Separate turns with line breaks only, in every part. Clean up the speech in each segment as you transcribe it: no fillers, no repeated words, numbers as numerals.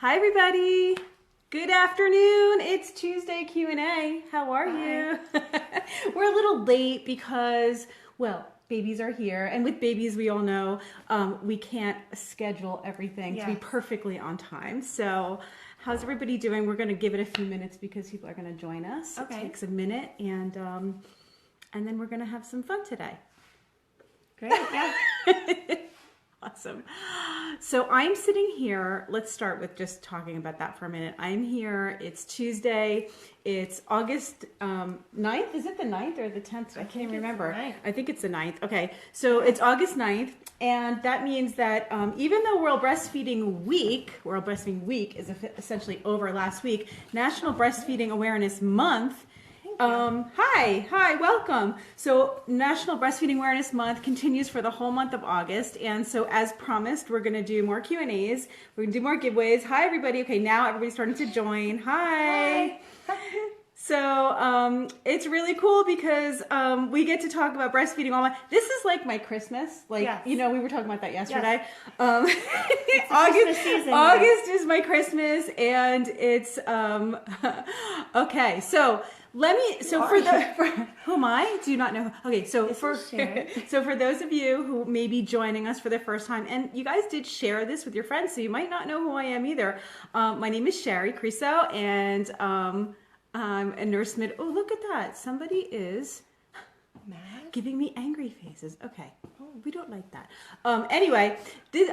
Hi everybody. Good afternoon. It's Tuesday Q&A. How are you? We're a little late because, well, babies are here, and with babies we all know we can't schedule everything to be perfectly on time. So how's everybody doing? We're going to give it a few minutes because people are going to join us. Okay. It takes a minute, and then we're going to have some fun today.
Great. Yeah.
Awesome. So I'm sitting here. Let's start with just talking about that for a minute. I'm here. It's Tuesday. It's August 9th. Is it the 9th or the 10th? I can't remember. I think it's the 9th. Okay. So it's August 9th. And that means that even though World Breastfeeding Week is essentially over last week, National Breastfeeding Awareness Month Hi, welcome. So National Breastfeeding Awareness Month continues for the whole month of August. And so as promised, we're going to do more Q&As. We're going to do more giveaways. Hi, everybody. Okay, now everybody's starting to join. Hi. So it's really cool because we get to talk about breastfeeding all month. This is like my Christmas. You know, we were talking about that yesterday. August is my Christmas, and it's okay. So who am I? Do you not know? Okay, so for those of you who may be joining us for the first time, and you guys did share this with your friends, so you might not know who I am either. My name is Shari Criso, and I'm a nurse mid. Oh, look at that! Somebody is giving me angry faces. Okay, we don't like that. Anyway,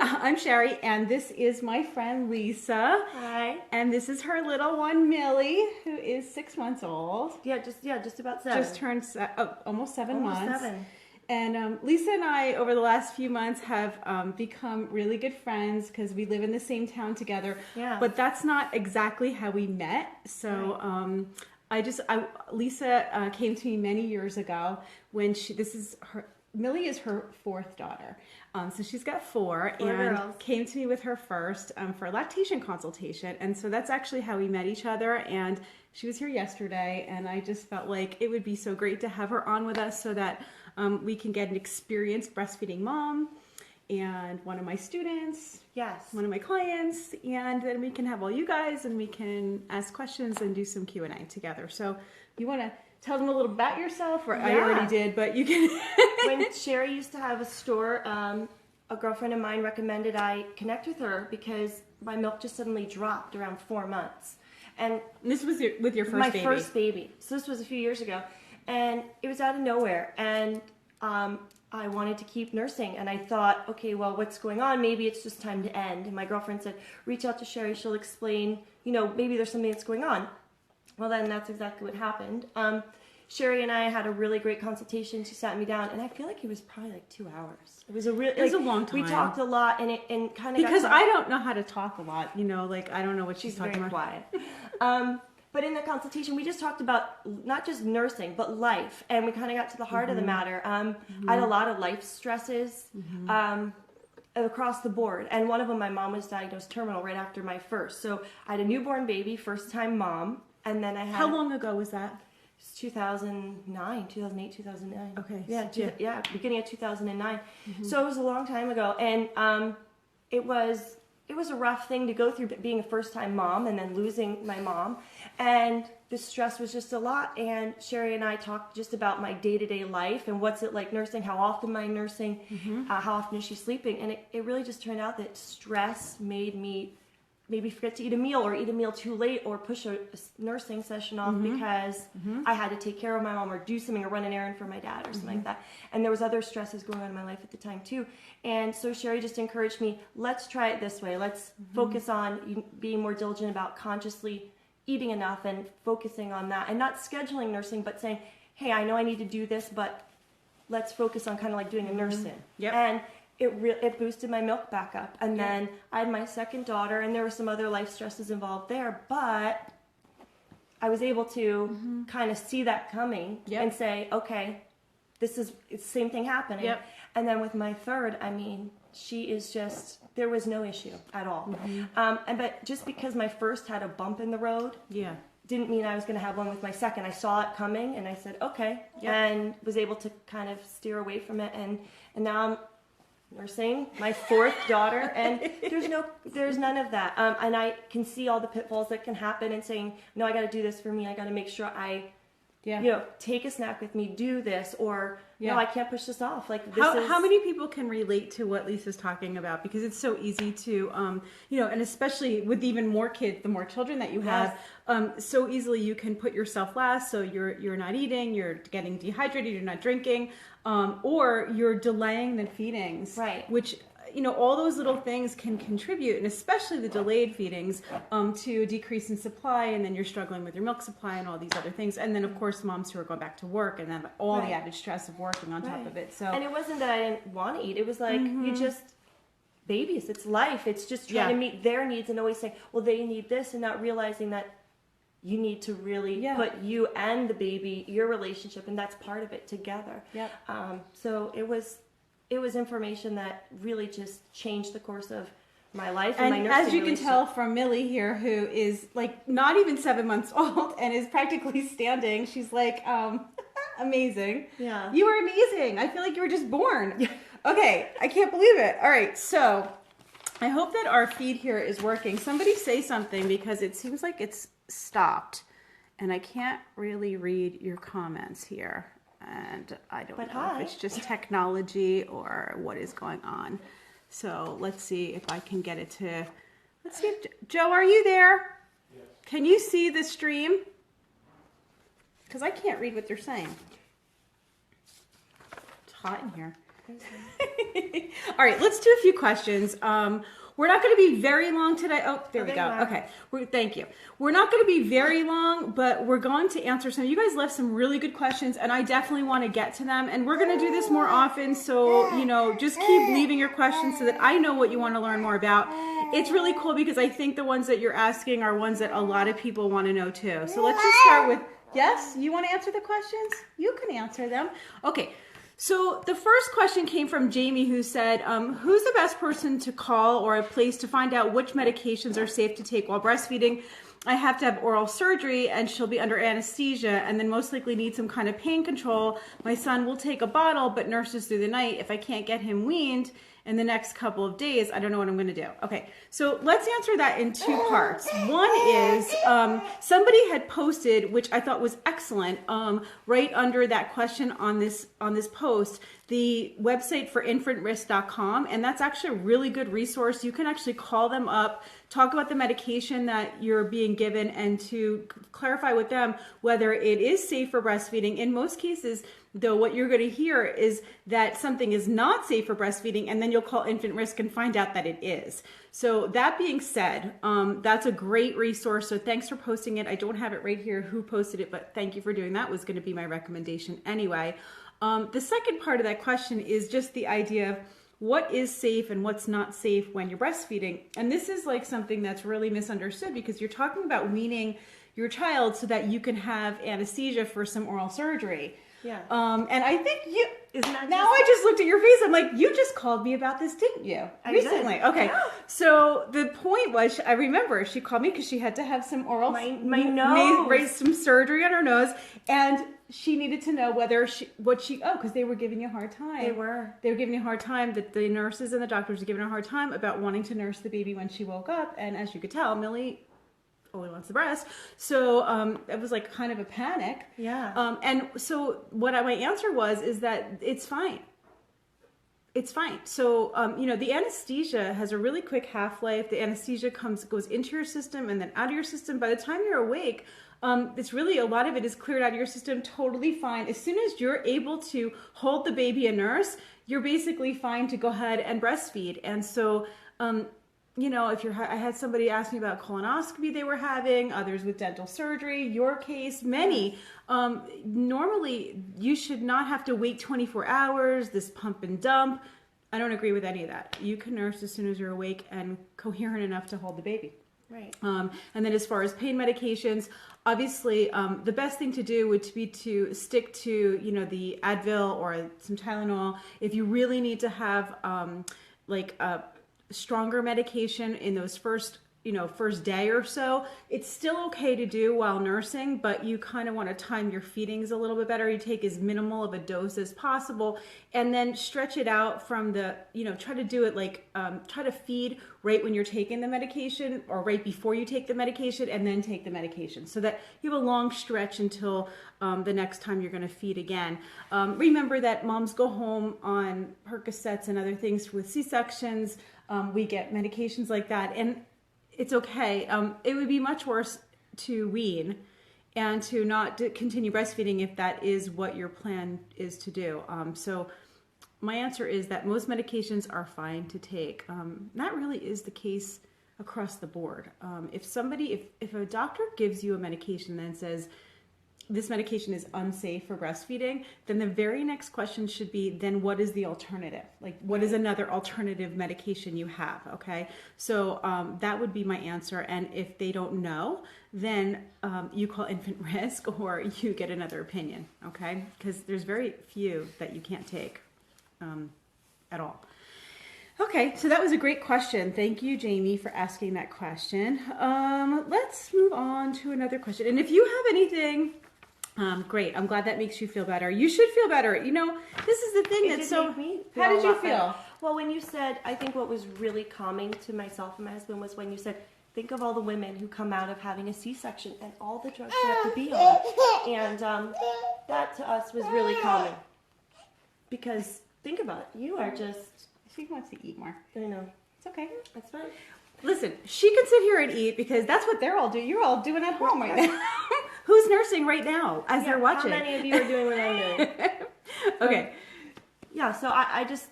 I'm Shari, and this is my friend Lisa.
Hi.
And this is her little one, Millie, who is 6 months old.
Just about 7.
Just turned almost 7 months.
Almost 7.
And Lisa and I, over the last few months, have become really good friends because we live in the same town together. Yeah. But that's not exactly how we met. So Lisa came to me many years ago when Millie is her 4th daughter. So she's got 4 and girls. Came to me with her first for a lactation consultation. And so that's actually how we met each other. And she was here yesterday, and I just felt like it would be so great to have her on with us so that we can get an experienced breastfeeding mom and one of my students, one of my clients, and then we can have all you guys and we can ask questions and do some Q&A together. So you want to tell them a little about yourself, or I already did, but you can.
When Shari used to have a store, a girlfriend of mine recommended I connect with her because my milk just suddenly dropped around 4 months. And
this was with your first baby?
My first baby. So this was a few years ago. And it was out of nowhere. And I wanted to keep nursing. And I thought, okay, well, what's going on? Maybe it's just time to end. And my girlfriend said, reach out to Shari. She'll explain, maybe there's something that's going on. Well, then that's exactly what happened. Shari and I had a really great consultation. She sat me down, and I feel like it was probably like 2 hours. It was a
long time.
We talked a lot, and kind of
because I don't know how to talk a lot. I don't know what she's talking about.
Quiet. But in the consultation, we just talked about not just nursing, but life, and we kind of got to the heart of the matter. I had a lot of life stresses across the board, and one of them, my mom was diagnosed terminal right after my first. So I had a newborn baby, first-time mom, and then I had.
How long ago was that?
2008, 2009.
Okay.
Yeah, beginning of 2009. So it was a long time ago, and it was a rough thing to go through, being a first-time mom and then losing my mom, and the stress was just a lot. And Shari and I talked just about my day-to-day life and what's it like nursing, how often am I nursing, how often is she sleeping, and it really just turned out that stress made me maybe forget to eat a meal or eat a meal too late or push a nursing session off because I had to take care of my mom or do something or run an errand for my dad or something like that. And there was other stresses going on in my life at the time too. And so Shari just encouraged me, let's try it this way. Let's focus on being more diligent about consciously eating enough and focusing on that and not scheduling nursing, but saying, hey, I know I need to do this, but let's focus on kind of like doing a nursing. And it boosted my milk back up. And then I had my second daughter, and there were some other life stresses involved there, but I was able to kind of see that coming and say, okay, it's the same thing happening. And then with my third, I mean, she is just, there was no issue at all. But just because my first had a bump in the road, didn't mean I was going to have one with my second. I saw it coming, and I said, okay, and was able to kind of steer away from it. And now nursing my fourth daughter, and there's none of that. And I can see all the pitfalls that can happen, and saying, no, I got to do this for me. I got to make sure I, take a snack with me, do this, or no, I can't push this off. Like
how many people can relate to what Lisa's talking about? Because it's so easy to, and especially with even more kids, the more children that you have, so easily you can put yourself last. So you're not eating, you're getting dehydrated, you're not drinking, or you're delaying the feedings,
right?
Which all those little things can contribute, and especially the delayed feedings, to a decrease in supply, and then you're struggling with your milk supply and all these other things. And then, of course, moms who are going back to work, and then all the added stress of working on top of it. So,
and it wasn't that I didn't want to eat. It was like, you just, babies, it's life. It's just trying to meet their needs, and always saying, well, they need this, and not realizing that you need to really put you and the baby, your relationship, and that's part of it, together.
Yep.
So it was information that really just changed the course of my life and my nursing
as you can tell from Millie here, who is like not even 7 months old and is practically standing, she's like amazing.
Yeah.
You were amazing. I feel like you were just born. Okay, I can't believe it. All right, so I hope that our feed here is working. Somebody say something, because it seems like it's stopped and I can't really read your comments here. And I don't know if it's just technology or what is going on. So let's see if I can get it to, let's see if, Joe, are you there? Yes. Can you see the stream? Because I can't read what they're saying. It's hot in here. All right, let's do a few questions. We're not going to be very long today. Oh, there we go. Okay. Thank you. We're not going to be very long, but we're going to answer some. You guys left some really good questions, and I definitely want to get to them. And we're going to do this more often. So, just keep leaving your questions so that I know what you want to learn more about. It's really cool because I think the ones that you're asking are ones that a lot of people want to know too. So let's just start with, yes, you want to answer the questions? You can answer them. Okay. So the first question came from Jamie, who said, who's the best person to call or a place to find out which medications are safe to take while breastfeeding? I have to have oral surgery and she'll be under anesthesia and then most likely need some kind of pain control. My son will take a bottle but nurses through the night. If I can't get him weaned in the next couple of days, I don't know what I'm going to do. Okay, so let's answer that in two parts. One is somebody had posted, which I thought was excellent, right under that question on this post, the website for infantrisk.com, and that's actually a really good resource. You can actually call them up, talk about the medication that you're being given, and to clarify with them whether it is safe for breastfeeding. In most cases, though, what you're going to hear is that something is not safe for breastfeeding, and then you'll call Infant Risk and find out that it is. So that being said, that's a great resource. So thanks for posting it. I don't have it right here who posted it, but thank you for doing that. Was going to be my recommendation anyway. The second part of that question is just the idea of what is safe and what's not safe when you're breastfeeding. And this is like something that's really misunderstood because you're talking about weaning your child so that you can have anesthesia for some oral surgery.
Yeah.
And I think I just looked at your face. I'm like, you just called me about this, didn't you? Recently. Did. Okay. Yeah. So the point was, I remember she called me because she had to have some oral,
my nose,
some surgery on her nose, and she needed to know because they were giving you a hard time. They were giving you a hard time, that the nurses and the doctors were giving her a hard time about wanting to nurse the baby when she woke up. And as you could tell, Millie only wants the breast. So it was like kind of a panic.
Yeah.
And so what my answer is that it's fine. It's fine. So, the anesthesia has a really quick half-life. The anesthesia goes into your system and then out of your system. By the time you're awake, it's really, a lot of it is cleared out of your system, totally fine. As soon as you're able to hold the baby and nurse, you're basically fine to go ahead and breastfeed. And so, I had somebody ask me about colonoscopy they were having, others with dental surgery, your case, many. Normally, you should not have to wait 24 hours, this pump and dump. I don't agree with any of that. You can nurse as soon as you're awake and coherent enough to hold the baby.
Right.
And then as far as pain medications, obviously, the best thing to do would be to stick to, the Advil or some Tylenol. If you really need to have, a stronger medication in those first, first day or so, it's still okay to do while nursing, but you kind of want to time your feedings a little bit better. You take as minimal of a dose as possible and then stretch it out from try to do it try to feed right when you're taking the medication or right before you take the medication and then take the medication so that you have a long stretch until the next time you're going to feed again. Remember that moms go home on Percocets and other things with C-sections. We get medications like that, and it's okay. It would be much worse to wean and to not continue breastfeeding if that is what your plan is to do. So my answer is that most medications are fine to take. That really is the case across the board. If a doctor gives you a medication and then says, this medication is unsafe for breastfeeding, then the very next question should be, then what is the alternative? Like, what is another alternative medication you have, okay? So that would be my answer. And if they don't know, then you call infant risk or you get another opinion, okay? Because there's very few that you can't take at all. Okay, so that was a great question. Thank you, Jamie, for asking that question. Let's move on to another question. And if you have anything... great. I'm glad that makes you feel better. You should feel better. This is the thing that's so... How did you feel?
Well, when you said, I think what was really calming to myself and my husband was when you said, think of all the women who come out of having a C-section and all the drugs they have to be on. And that to us was really calming. Because think about it. You are just...
She wants to eat more.
I know.
It's okay.
That's fine.
Listen, she can sit here and eat because that's what they're all doing. You're all doing at home right now. Who's nursing right now as they're watching?
How many of you are doing what I'm doing?
Okay.
So I just,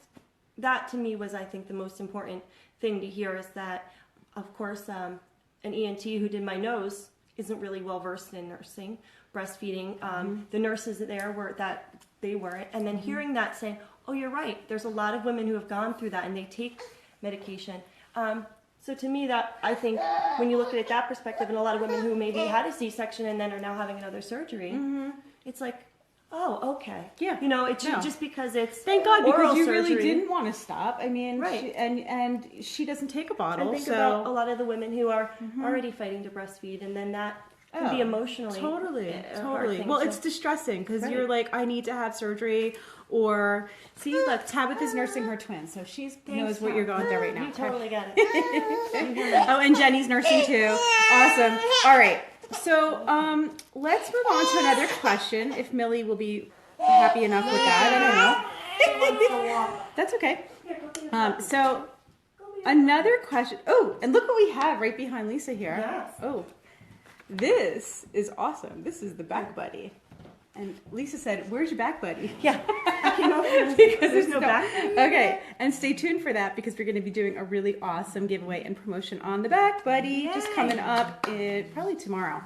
that to me was, I think, the most important thing to hear is that, of course, an ENT who did my nose isn't really well versed in nursing, breastfeeding. The nurses there weren't. And then hearing that saying, oh, you're right. There's a lot of women who have gone through that and they take medication. So to me, that I think when you look at it that perspective, and a lot of women who maybe had a C-section and then are now having another surgery, it's like, oh, okay.
Yeah.
It's just because it's
thank God, because you
surgery.
really didn't want to stop. I mean,
right.
and she doesn't take a bottle.
And think about a lot of the women who are already fighting to breastfeed, and then that can be emotionally
totally.
Thing,
well, it's distressing because you're like, I need to have surgery. Or see, look, Tabitha's nursing her twin, so she knows what you're going through right now.
You totally got it.
Oh, and Jenny's nursing too. Awesome. All right, so let's move on to another question. If Millie will be happy enough with that, I don't know. That's okay. So another question. Oh, and look what we have right behind Lisa here.
Yes.
Oh, this is awesome. This is the back buddy. And Lisa said, where's your back buddy?
Yeah.
Because
there's no back buddy.
Okay. And stay tuned for that because we're going to be doing a really awesome giveaway and promotion on the back buddy. Just coming up probably tomorrow.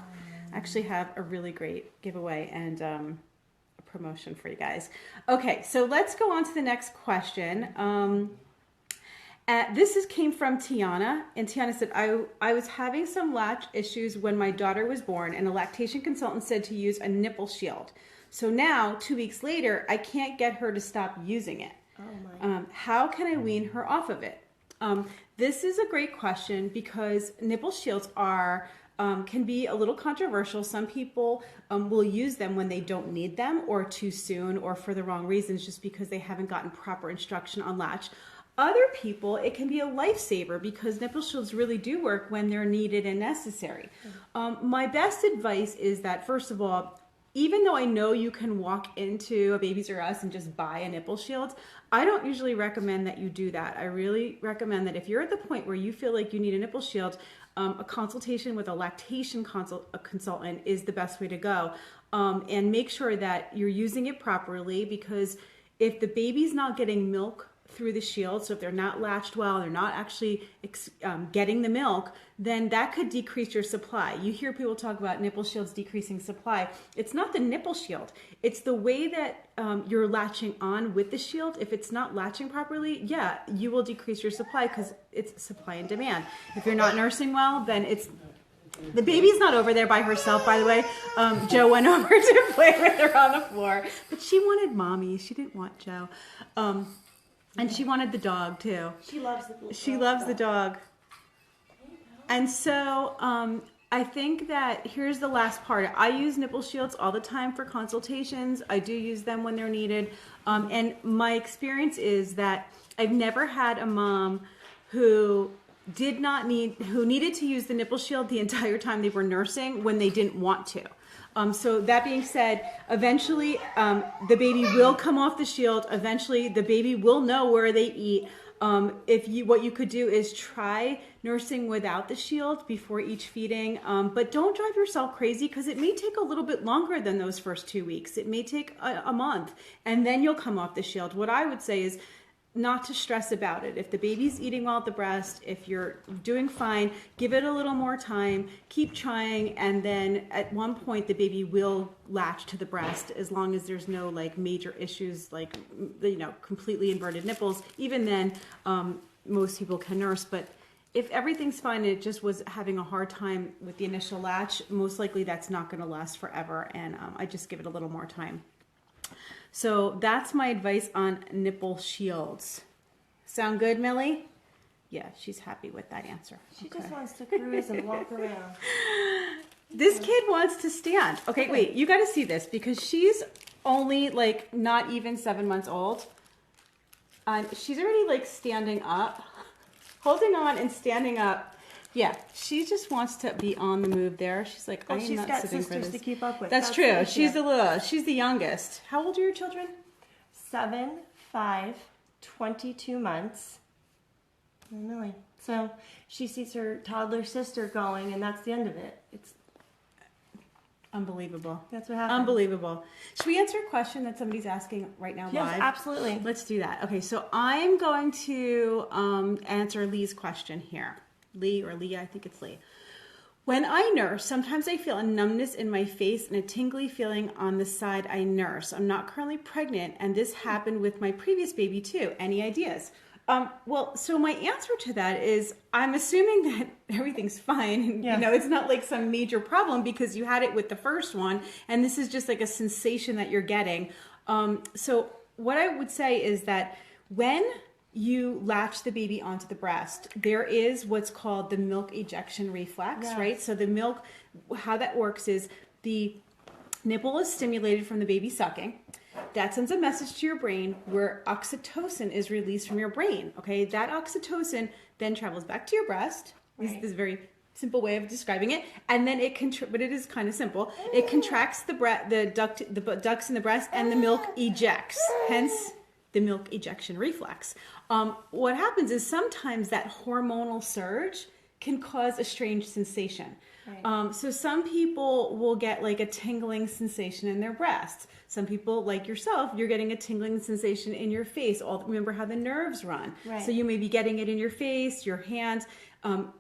I actually have a really great giveaway and a promotion for you guys. Okay. So let's go on to the next question. This came from Tiana, and Tiana said, I was having some latch issues when my daughter was born, and a lactation consultant said to use a nipple shield. So now, 2 weeks later, I can't get her to stop using it.
Oh my.
How can I wean her off of it? This is a great question because nipple shields can be a little controversial. Some people will use them when they don't need them or too soon or for the wrong reasons just because they haven't gotten proper instruction on latch. Other people, it can be a lifesaver because nipple shields really do work when they're needed and necessary. My best advice is that, first of all, even though I know you can walk into a Babies R Us and just buy a nipple shield, I don't usually recommend that you do that. I really recommend that if you're at the point where you feel like you need a nipple shield, a consultation with a lactation consultant is the best way to go. And make sure that you're using it properly because if the baby's not getting milk through the shield, so if they're not latched well, they're not actually getting the milk, then that could decrease your supply. You hear people talk about nipple shields decreasing supply. It's not the nipple shield. It's the way that you're latching on with the shield. If it's not latching properly, yeah, you will decrease your supply because it's supply and demand. If you're not nursing well, then it's... The baby's not over there by herself, by the way. Joe went over to play with her on the floor, but she wanted mommy. She didn't want Joe. And she wanted the dog too.
She loves the
She loves the dog. And so I think that here's the last part. I use nipple shields all the time for consultations. I do use them when they're needed. And my experience is that I've never had a mom who needed to use the nipple shield the entire time they were nursing when they didn't want to. So that being said, eventually the baby will come off the shield. Eventually the baby will know where they eat. What you could do is try nursing without the shield before each feeding, but don't drive yourself crazy because it may take a little bit longer than those first 2 weeks. It may take a month, and then you'll come off the shield. What I would say is not to stress about it. If the baby's eating well at the breast, if you're doing fine, give it a little more time, keep trying, and then at one point the baby will latch to the breast as long as there's no like major issues like, you know, completely inverted nipples. Even then, most people can nurse, but if everything's fine and it just was having a hard time with the initial latch, most likely that's not going to last forever, and I just give it a little more time. So that's my advice on nipple shields. Sound good, Millie? Yeah, she's happy with that answer.
She just wants to cruise and walk around.
This kid wants to stand. Okay, wait, you got to see this because she's only like not even 7 months old. She's already like standing up, holding on and standing up. Yeah, she just wants to be on the move there. She's like, I am not sitting for this. She's got sisters
to keep up with.
That's true. She's the youngest. How old are your children?
7, 5, 22 months, and Millie. So she sees her toddler sister going, and that's the end of it. It's
unbelievable.
That's what happened.
Unbelievable. Should we answer a question that somebody's asking right now live?
Yes, absolutely.
Let's do that. Okay, so I'm going to answer Lee's question here. Lee or Leah, I think it's Lee. When I nurse, sometimes I feel a numbness in my face and a tingly feeling on the side I nurse. I'm not currently pregnant, and this happened with my previous baby too. Any ideas? Well, so my answer to that is I'm assuming that everything's fine. And, you know, it's not like some major problem because you had it with the first one, and this is just like a sensation that you're getting. So what I would say is that when you latch the baby onto the breast, there is what's called the milk ejection reflex, right? So the milk, how that works is the nipple is stimulated from the baby sucking. That sends a message to your brain where oxytocin is released from your brain, okay? That oxytocin then travels back to your breast. This is a very simple way of describing it. And then but it is kind of simple. It contracts the ducts in the breast and the milk ejects, hence the milk ejection reflex. What happens is sometimes that hormonal surge can cause a strange sensation. Right. So some people will get like a tingling sensation in their breasts. Some people, like yourself, you're getting a tingling sensation in your face. Remember how the nerves run. Right. So you may be getting it in your face, your hands.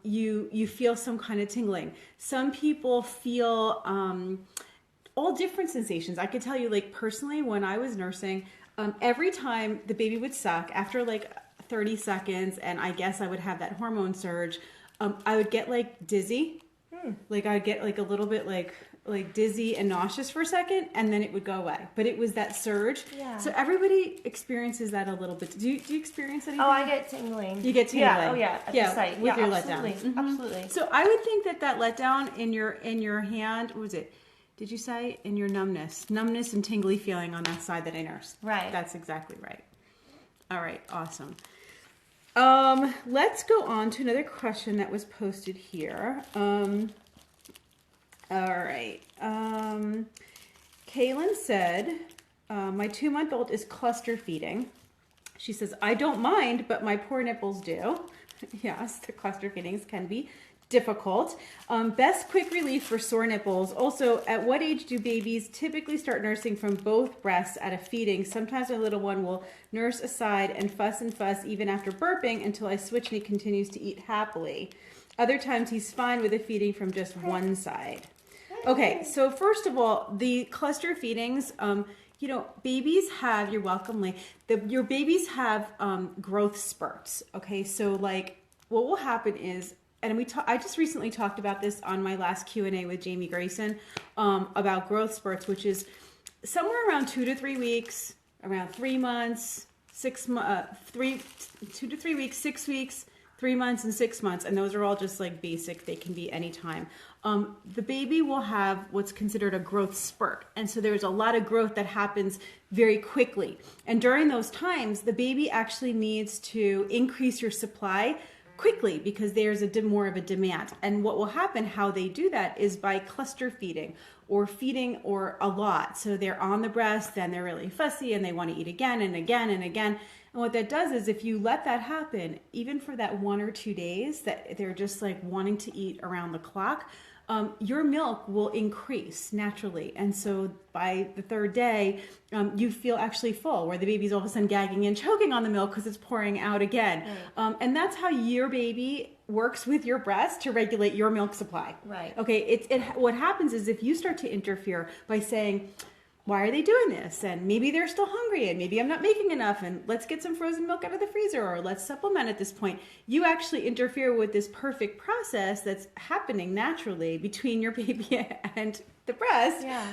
You feel some kind of tingling. Some people feel all different sensations. I could tell you, like personally, when I was nursing, every time the baby would suck, after like 30 seconds, and I guess I would have that hormone surge, I would get like dizzy. Like I'd get like a little bit like dizzy and nauseous for a second, and then it would go away. But it was that surge. Yeah. So everybody experiences that a little bit. Do you experience anything?
Oh, I get tingling.
You get tingling.
Yeah. Oh, yeah. At the site.
With your
absolutely.
letdown. Mm-hmm.
Absolutely.
So I would think that letdown in your hand, what was it? Did you say in your numbness and tingly feeling on that side that I nursed? Right. That's exactly right. All right. Awesome. Let's go on to another question that was posted here. All right. Kaylin said, my 2-month-old is cluster feeding. She says, I don't mind, but my poor nipples do. Yes, the cluster feedings can be difficult. Best quick relief for sore nipples. Also, at what age do babies typically start nursing from both breasts at a feeding? Sometimes my little one will nurse aside and fuss even after burping until I switch and he continues to eat happily. Other times he's fine with a feeding from just one side. Okay, so first of all, the cluster feedings, babies have, you're welcome, Lee, your babies have growth spurts, okay? So like what will happen is, and I just recently talked about this on my last Q&A with Jamie Grayson about growth spurts, which is somewhere around 2 to 3 weeks, around 3 months, 2 to 3 weeks, 6 weeks, 3 months, and 6 months. And those are all just like basic. They can be anytime. The baby will have what's considered a growth spurt. And so there's a lot of growth that happens very quickly. And during those times, the baby actually needs to increase your supply quickly because there's more of a demand. And what will happen, how they do that, is by cluster feeding or feeding or a lot. So they're on the breast, then they're really fussy and they want to eat again and again and again. And what that does is if you let that happen, even for that 1 or 2 days that they're just like wanting to eat around the clock, your milk will increase naturally. And so by the 3rd day, you feel actually full, where the baby's all of a sudden gagging and choking on the milk because it's pouring out again. Right. And that's how your baby works with your breast to regulate your milk supply.
Right.
Okay. What happens is if you start to interfere by saying, why are they doing this? And maybe they're still hungry and maybe I'm not making enough and let's get some frozen milk out of the freezer or let's supplement at this point. You actually interfere with this perfect process that's happening naturally between your baby and the breast.
Yeah.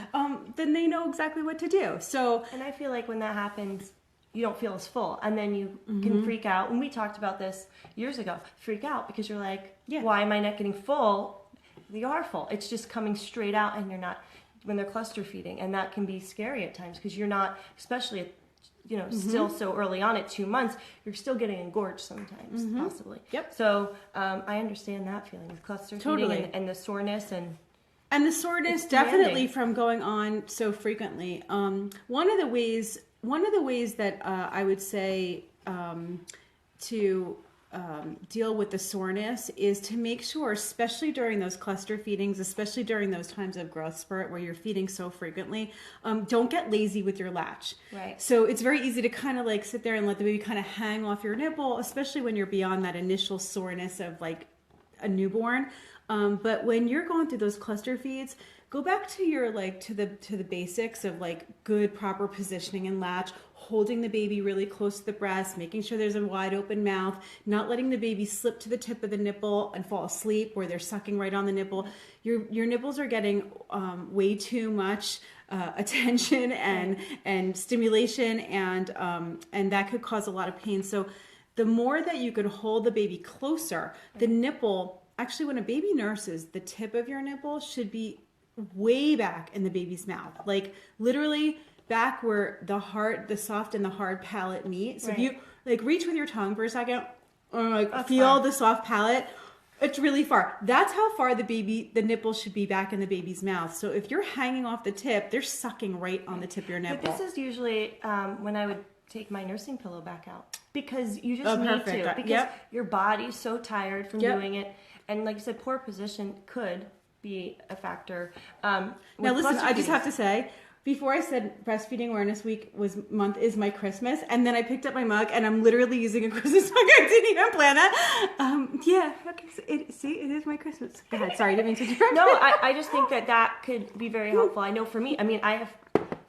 Then they know exactly what to do. So,
and I feel like when that happens, you don't feel as full and then you can freak out. And we talked about this years ago, freak out because you're like, why am I not getting full? You are full. It's just coming straight out and you're not, when they're cluster feeding, and that can be scary at times because you're not, especially at, still so early on at 2 months, you're still getting engorged sometimes, possibly.
Yep.
So I understand that feeling with cluster feeding and the soreness and
the soreness definitely from going on so frequently. One of the ways that I would say to deal with the soreness is to make sure, especially during those cluster feedings, especially during those times of growth spurt where you're feeding so frequently, don't get lazy with your latch.
Right.
So it's very easy to kind of like sit there and let the baby kind of hang off your nipple, especially when you're beyond that initial soreness of like a newborn. But when you're going through those cluster feeds, go back to your to the basics of like good proper positioning and latch, holding the baby really close to the breast, making sure there's a wide open mouth, not letting the baby slip to the tip of the nipple and fall asleep where they're sucking right on the nipple. Your nipples are getting way too much attention and stimulation, and that could cause a lot of pain. So the more that you could hold the baby closer, the nipple, actually when a baby nurses, the tip of your nipple should be way back in the baby's mouth, like literally back where the soft and the hard palate meet. So if you like reach with your tongue for a second or feel the soft palate, it's really far. That's how far the nipple should be back in the baby's mouth. So if you're hanging off the tip, they're sucking right on the tip of your nipple.
But this is usually when I would take my nursing pillow back out because you just need to, because your body's so tired from doing it. And like you said, poor position could be a factor. Now
listen, I just have to say, before I said Breastfeeding Awareness Month is my Christmas, and then I picked up my mug and I'm literally using a Christmas mug. I didn't even plan that. It is my Christmas. Go ahead. Sorry, I didn't mean to interrupt.
No, I just think that could be very helpful. I know for me, I mean, I have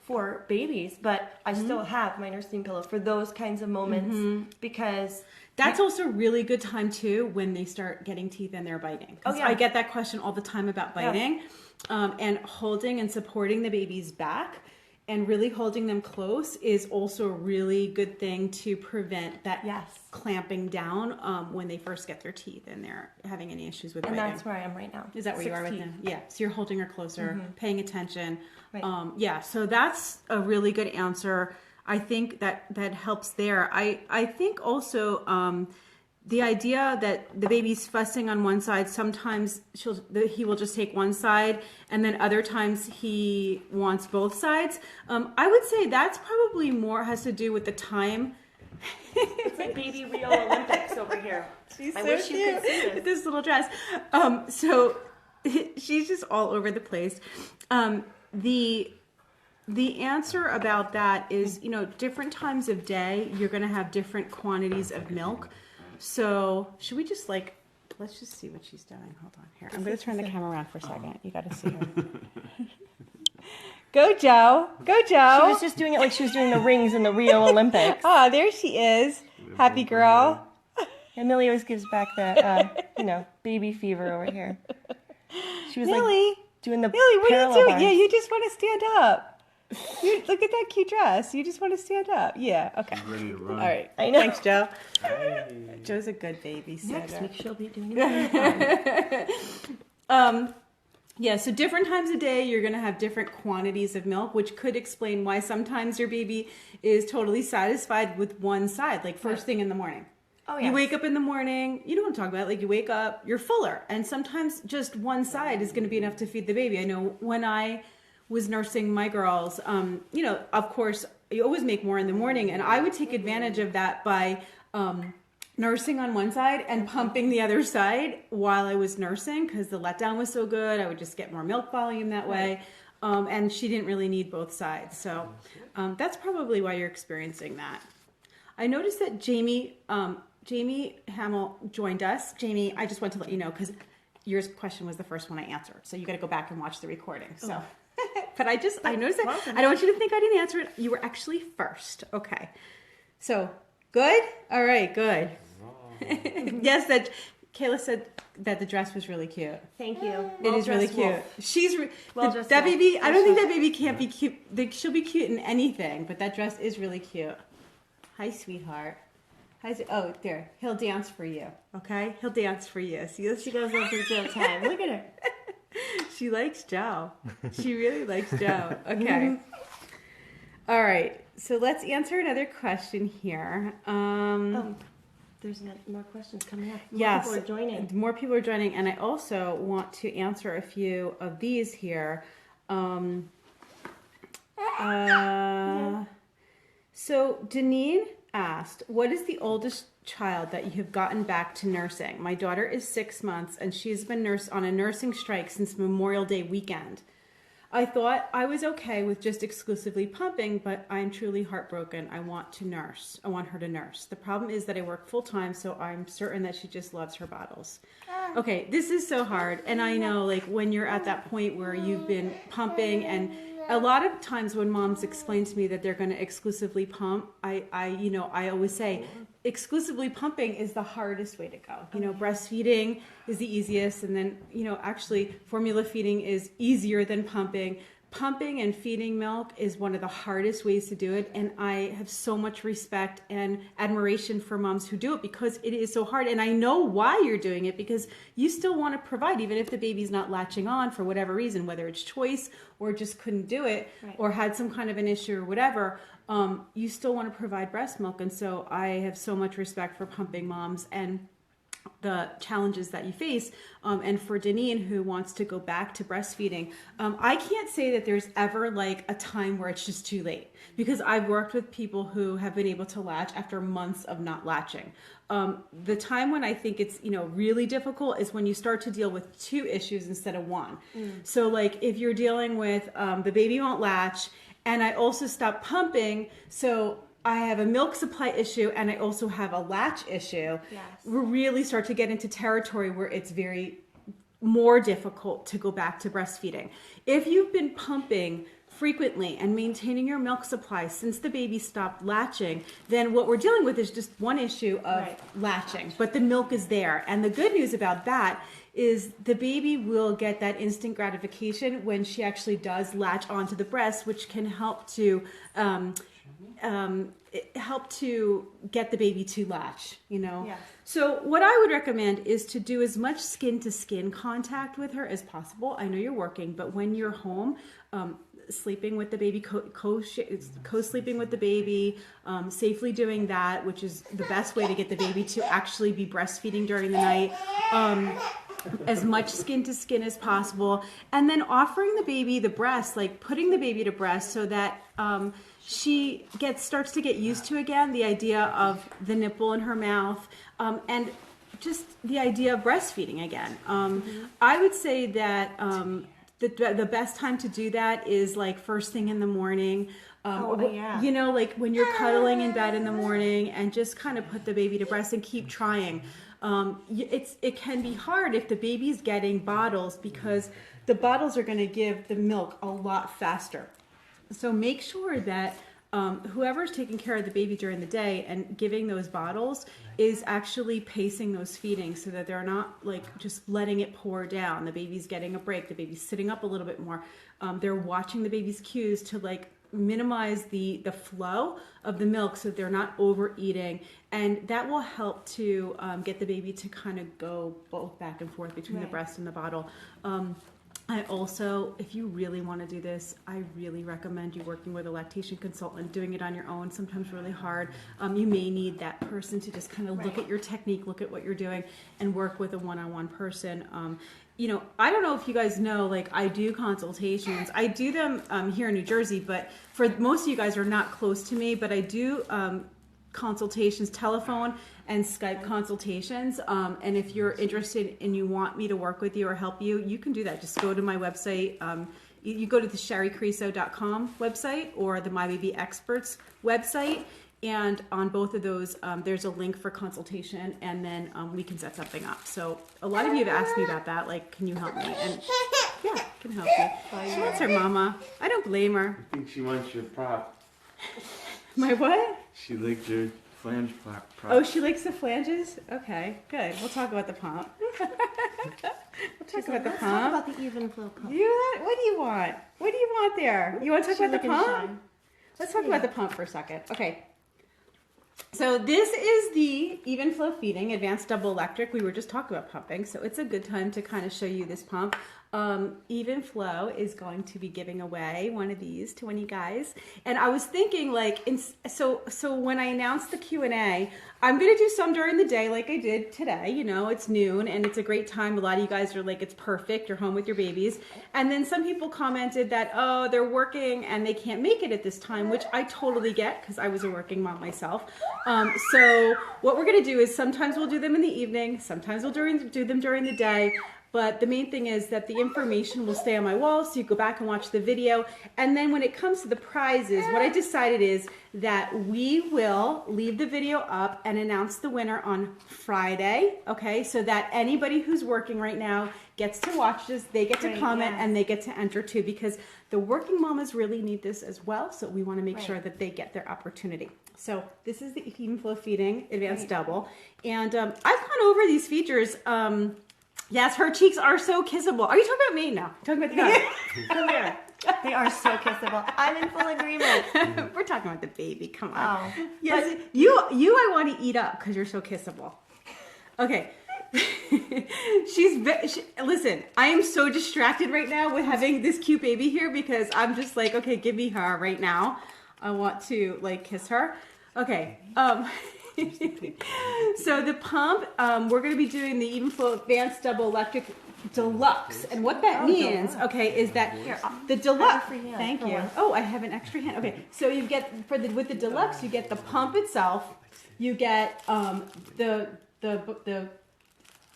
4 babies, but I still have my nursing pillow for those kinds of moments because
that's also a really good time too when they start getting teeth and they're biting. I get that question all the time about biting. And holding and supporting the baby's back and really holding them close is also a really good thing to prevent that clamping down when they first get their teeth and they're having any issues with biting.
And that's where I am right now.
Is that where you are right now? Yeah. So you're holding her closer, paying attention. Right. So that's a really good answer. I think that helps there. I think also the idea that the baby's fussing on one side, sometimes he will just take one side, and then other times he wants both sides. I would say that's probably more has to do with the time.
It's like baby Rio Olympics over here.
I wish you could see with this little dress. So she's just all over the place. The answer about that is, different times of day, you're going to have different quantities of milk. So should we just let's just see what she's doing. Hold on here. I'm going to turn the camera around for a second. You got to see her. Go, Joe. Go, Joe.
She was just doing it like she was doing the rings in the Rio Olympics.
Oh, there she is. Happy girl.
And Millie always gives back the, baby fever over here. She was
Millie,
doing the
Millie, what are you doing?
bars.
Yeah, you just want to stand up. Look at that cute dress. You just want to stand up. Yeah. Okay.
She's ready to run.
All right.
I know.
Thanks, Joe.
Hey.
Joe's a good babysitter.
Next week she'll be doing it.
Yeah, so different times a day, you're going to have different quantities of milk, which could explain why sometimes your baby is totally satisfied with one side, like first thing in the morning.
Oh,
You
yes.
wake up in the morning, you know what I'm talking about, like you wake up, you're fuller, and sometimes just one side is going to be enough to feed the baby. I know when I was nursing my girls, you know, of course, you always make more in the morning, and I would take advantage of that by nursing on one side and pumping the other side while I was nursing because the letdown was so good. I would just get more milk volume that way. And she didn't really need both sides. So that's probably why you're experiencing that. I noticed that Jamie Hamill joined us. Jamie, I just want to let you know because your question was the first one I answered. So you got to go back and watch the recording. So, but I noticed that. I don't want you to think I didn't answer it. You were actually first. Okay. So good. All right. Good. Yes, that Kayla said that the dress was really cute.
Thank you.
It is really cute. She's
Well-dressed
that
wolf.
baby. I don't think that baby can't be cute. She'll be cute in anything, but that dress is really cute. Hi, sweetheart. Oh, there. He'll dance for you. Okay, he'll dance for you. See,
She goes into Joe time. Look at her.
she likes Joe. She really likes Joe. Okay. All right. So let's answer another question here.
There's more questions coming up.
Yes,
More people are joining.
more people are joining, and I also want to answer a few of these here. So Deneen asked, what is the oldest child that you have gotten back to nursing? My daughter is 6 months, and she's been on a nursing strike since Memorial Day weekend. I thought I was okay with just exclusively pumping, but I'm truly heartbroken. I want her to nurse. The problem is that I work full time, so I'm certain that she just loves her bottles. Okay, this is so hard. And I know, like, when you're at that point where you've been pumping, and a lot of times when moms explain to me that they're going to exclusively pump, I always say, exclusively pumping is the hardest way to go. You know, breastfeeding is the easiest, and then, actually formula feeding is easier than pumping. Pumping and feeding milk is one of the hardest ways to do it, and I have so much respect and admiration for moms who do it because it is so hard, and I know why you're doing it, because you still want to provide, even if the baby's not latching on for whatever reason, whether it's choice or just couldn't do it,
right,
or had some kind of an issue or whatever. You still want to provide breast milk, and so I have so much respect for pumping moms and the challenges that you face. And for Deneen, who wants to go back to breastfeeding, I can't say that there's ever like a time where it's just too late, because I've worked with people who have been able to latch after months of not latching. The time when I think it's, really difficult is when you start to deal with two issues instead of one. So like if you're dealing with the baby won't latch, and I also stopped pumping, so I have a milk supply issue and I also have a latch issue.
Yes.
We really start to get into territory where it's very more difficult to go back to breastfeeding. If you've been pumping frequently and maintaining your milk supply since the baby stopped latching, then what we're dealing with is just one issue of latching, but the milk is there. And the good news about that is the baby will get that instant gratification when she actually does latch onto the breast, which can help to get the baby to latch,
Yes.
So what I would recommend is to do as much skin to skin contact with her as possible. I know you're working, but when you're home, sleeping with the baby, co-sleeping with the baby, safely doing that, which is the best way to get the baby to actually be breastfeeding during the night. As much skin to skin as possible, and then offering the baby the breast, like putting the baby to breast, so that she starts to get used to again the idea of the nipple in her mouth, and just the idea of breastfeeding again. I would say that the best time to do that is like first thing in the morning. Like when you're cuddling in bed in the morning, and just kind of put the baby to breast and keep trying. It can be hard if the baby's getting bottles, because the bottles are going to give the milk a lot faster. So make sure that whoever's taking care of the baby during the day and giving those bottles is actually pacing those feedings, so that they're not like just letting it pour down. The baby's getting a break. The baby's sitting up a little bit more. They're watching the baby's cues to like minimize the flow of the milk so they're not overeating, and that will help to get the baby to kind of go both back and forth between the breast and the bottle. I also, if you really want to do this, I really recommend you working with a lactation consultant. Doing it on your own, sometimes really hard. You may need that person to just kind of look at your technique, look at what you're doing, and work with a one-on-one person. You know, I don't know if you guys know, like, I do consultations. I do them here in New Jersey, but for most of you guys are not close to me, but I do consultations, telephone and Skype consultations. And if you're interested and you want me to work with you or help you, you can do that. Just go to my website. You go to the sharicriso.com website or the My Baby Experts website. And on both of those, there's a link for consultation, and then we can set something up. So a lot of you have asked me about that, like, can you help me? And yeah, I can help you. She wants her mama. I don't blame her.
I think she wants your prop.
My what?
She licked your flange prop.
Oh, she likes the flanges? Okay, good. We'll talk about the pump. We'll talk about the
Let's
pump.
talk about the Evenflo pump.
What do you want? What do you want there? You want to talk about the pump? Let's talk about the pump for a second. Okay. So this is the Evenflo Feeding Advanced Double Electric. We were just talking about pumping, so it's a good time to kind of show you this pump. Evenflo is going to be giving away one of these to one of you guys, and I was thinking, like, so when I announced the Q&A, I'm gonna do some during the day like I did today. You know, it's noon and it's a great time. A lot of you guys are like, it's perfect, you're home with your babies. And then some people commented that, oh, they're working and they can't make it at this time, which I totally get because I was a working mom myself. So what we're gonna do is sometimes we'll do them in the evening, sometimes we'll do them during the day. But the main thing is that the information will stay on my wall, so you go back and watch the video. And then when it comes to the prizes, what I decided is that we will leave the video up and announce the winner on Friday, okay? So that anybody who's working right now gets to watch this, they get to comment, and they get to enter too, because the working mamas really need this as well, so we want to make sure that they get their opportunity. So this is the Evenflo Feeding Advanced Double. And I've gone over these features. Yes, her cheeks are so kissable. Are you talking about me? No, I'm talking about the baby.
Come here. They are so kissable. I'm in full agreement.
We're talking about the baby. Come on.
Oh.
Yes, but you I want to eat up because you're so kissable. Okay. Listen, I am so distracted right now with having this cute baby here because I'm just like, okay, give me her right now. I want to, like, kiss her. Okay. So the pump, we're going to be doing the Evenflo Advanced Double Electric Deluxe, and what that means, okay, is that the deluxe. Thank you. Oh, I have an extra hand. Okay, so you get with the deluxe, you get the pump itself, you get the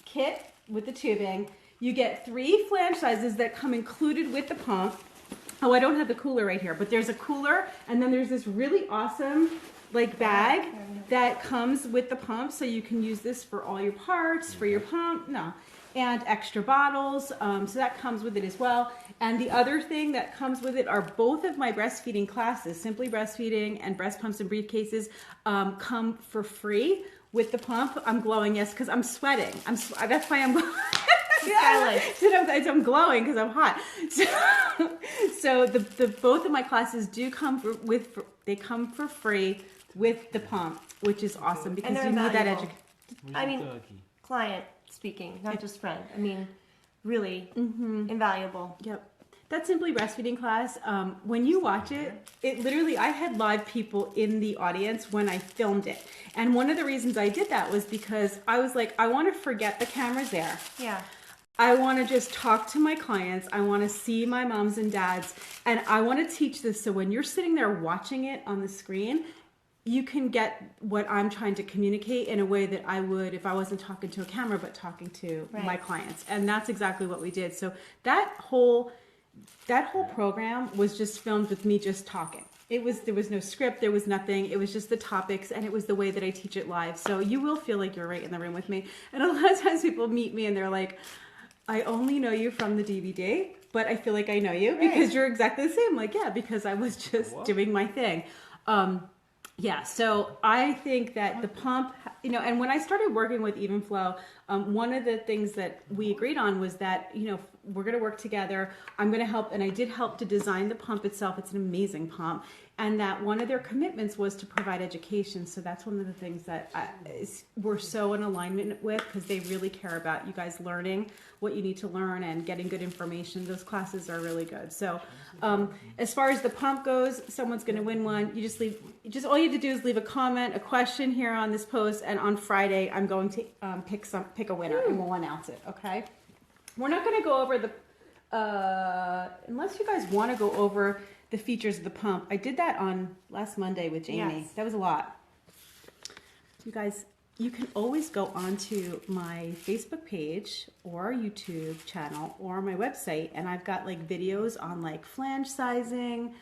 kit with the tubing, you get 3 flange sizes that come included with the pump. Oh, I don't have the cooler right here, but there's a cooler, and then there's this really awesome, like, bag that comes with the pump, so you can use this for all your parts, for your pump, and extra bottles, so that comes with it as well. And the other thing that comes with it are both of my breastfeeding classes, Simply Breastfeeding and Breast Pumps and Briefcases, come for free with the pump. I'm glowing, yes, because I'm sweating. That's why I'm glowing. I'm glowing because I'm hot. So the both of my classes do come for free with the pump, which is awesome because you need that education.
I mean, client speaking, not just friend. I mean, really invaluable.
Yep. That Simply Breastfeeding class, when you watch it, literally, I had live people in the audience when I filmed it. And one of the reasons I did that was because I was like, I want to forget the camera's there.
Yeah.
I want to just talk to my clients. I want to see my moms and dads. And I want to teach this so when you're sitting there watching it on the screen, you can get what I'm trying to communicate in a way that I would if I wasn't talking to a camera, but talking to my clients. And that's exactly what we did. So that whole program was just filmed with me just talking. There was no script, there was nothing. It was just the topics, and it was the way that I teach it live. So you will feel like you're right in the room with me. And a lot of times people meet me and they're like, I only know you from the DVD, but I feel like I know you because you're exactly the same. Like, yeah, because I was just doing my thing. Yeah, so I think that the pump, and when I started working with Evenflo, one of the things that we agreed on was that, we're going to work together. I'm going to help, and I did help to design the pump itself. It's an amazing pump. And that one of their commitments was to provide education. So that's one of the things that we're so in alignment with, because they really care about you guys learning what you need to learn and getting good information. Those classes are really good. So as far as the pump goes, someone's going to win one. You just all you have to do is leave a comment, a question here on this post, and on Friday I'm going to pick a winner and we'll announce it. Okay. We're not going to go over unless you guys want to go over the features of the pump. I did that on last Monday with Jamie.
Yes.
That was a lot. You guys, you can always go onto my Facebook page or YouTube channel or my website, and I've got like videos on like flange sizing,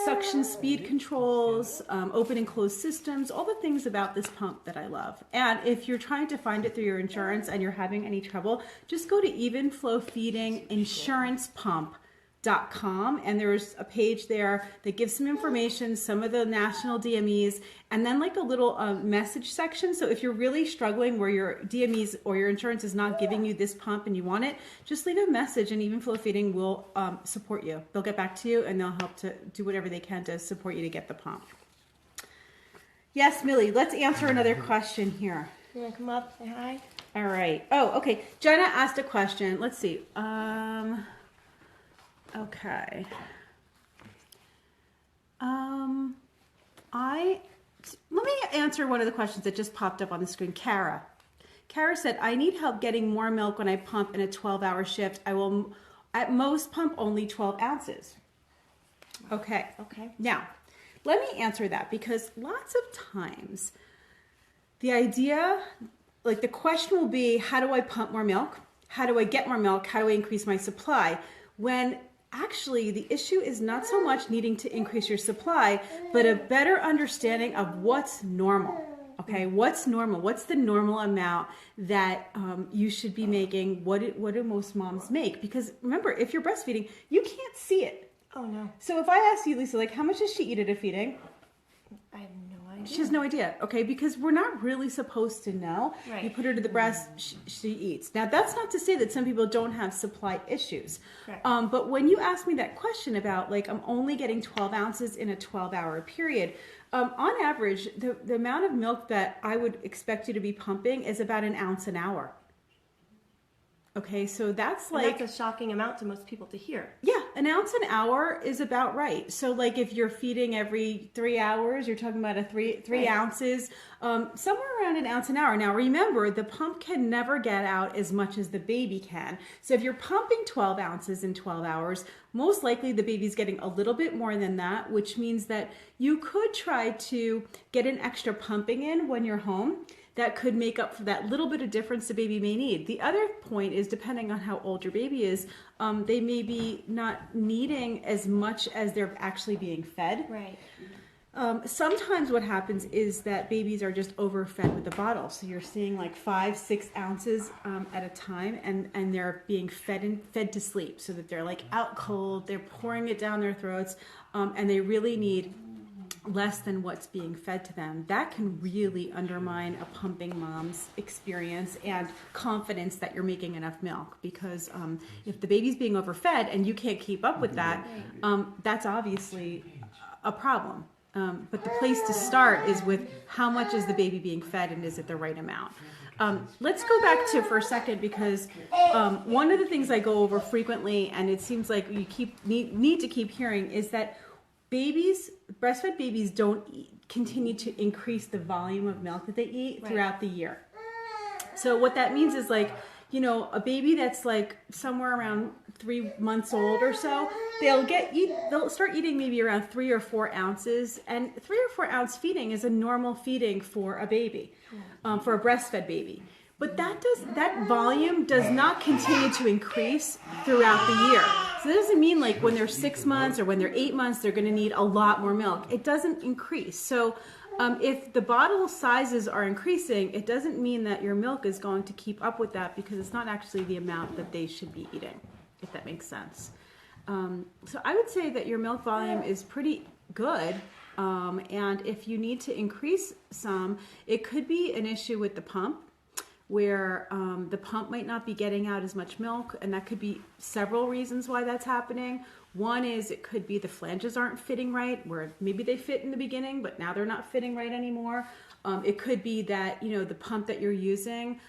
suction speed controls, open and closed systems, all the things about this pump that I love. And if you're trying to find it through your insurance and you're having any trouble, just go to Evenflo Feeding Insurance Pump.com, and there's a page there that gives some information, some of the national DMEs, and then like a little message section. So if you're really struggling where your DMEs or your insurance is not giving you this pump and you want it, just leave a message and Evenflo Feeding will support you. They'll get back to you and they'll help to do whatever they can to support you to get the pump. Yes, Millie, let's answer another question here.
You want to come up, say hi?
All right. Oh, okay. Jenna asked a question. Let's see. Okay. Let me answer one of the questions that just popped up on the screen. Kara said, I need help getting more milk when I pump in a 12-hour shift. I will at most pump only 12 ounces. Okay. Now, let me answer that, because lots of times the idea, like the question will be, how do I pump more milk? How do I get more milk? How do I increase my supply? When actually the issue is not so much needing to increase your supply, but a better understanding of what's normal. Okay, what's normal? What's the normal amount that you should be making? What do most moms make? Because remember, if you're breastfeeding, you can't see it.
Oh, no.
So if I ask you, Lisa, like, how much does she eat at a feeding?
I have no idea.
She has no idea, okay? Because we're not really supposed to know.
Right.
You put her to the breast, she eats. Now, that's not to say that some people don't have supply issues.
Correct.
But when you ask me that question about, like, I'm only getting 12 ounces in a 12-hour period, on average, the amount of milk that I would expect you to be pumping is about an ounce an hour. Okay, so that's like...
That's a shocking amount to most people to hear.
Yeah, an ounce an hour is about right. So like if you're feeding every 3 hours, you're talking about three
Right.
ounces, somewhere around an ounce an hour. Now remember, the pump can never get out as much as the baby can. So if you're pumping 12 ounces in 12 hours, most likely the baby's getting a little bit more than that, which means that you could try to get an extra pumping in when you're home. That could make up for that little bit of difference the baby may need. The other point is, depending on how old your baby is, they may be not needing as much as they're actually being fed.
Right.
Sometimes what happens is that babies are just overfed with the bottle. So you're seeing like 5-6 ounces at a time, and they're being fed to sleep, so that they're like out cold, they're pouring it down their throats, and they really need less than what's being fed to them. That can really undermine a pumping mom's experience and confidence that you're making enough milk, because if the baby's being overfed and you can't keep up with that, that's obviously a problem. But the place to start is with how much is the baby being fed and is it the right amount? Let's go back to for a second, because one of the things I go over frequently, and it seems like you need to keep hearing, is that breastfed babies don't continue to increase the volume of milk that they eat throughout the year. So what that means is, like, a baby that's like somewhere around 3 months old or so, they'll start eating maybe around 3 or 4 ounces, and 3 or 4 ounce feeding is a normal feeding for a baby, for a breastfed baby. But that volume does not continue to increase throughout the year. So that doesn't mean like when they're 6 months or when they're 8 months, they're going to need a lot more milk. It doesn't increase. So if the bottle sizes are increasing, it doesn't mean that your milk is going to keep up with that, because it's not actually the amount that they should be eating, if that makes sense. So I would say that your milk volume is pretty good. And if you need to increase some, it could be an issue with the pump, where the pump might not be getting out as much milk, and that could be several reasons why that's happening. One is it could be the flanges aren't fitting right, where maybe they fit in the beginning, but now they're not fitting right anymore. It could be that, the pump that you're using,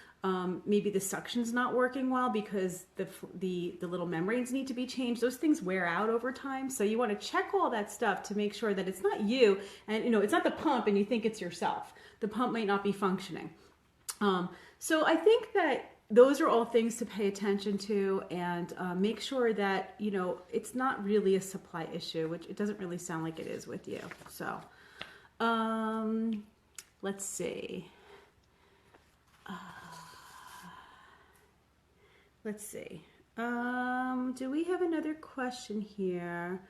maybe the suction's not working well because the little membranes need to be changed. Those things wear out over time. So you want to check all that stuff to make sure that it's not you and, it's not the pump and you think it's yourself. The pump might not be functioning. So I think that those are all things to pay attention to, and make sure that, it's not really a supply issue, which it doesn't really sound like it is with you. So, let's see. Let's see. Do we have another question here?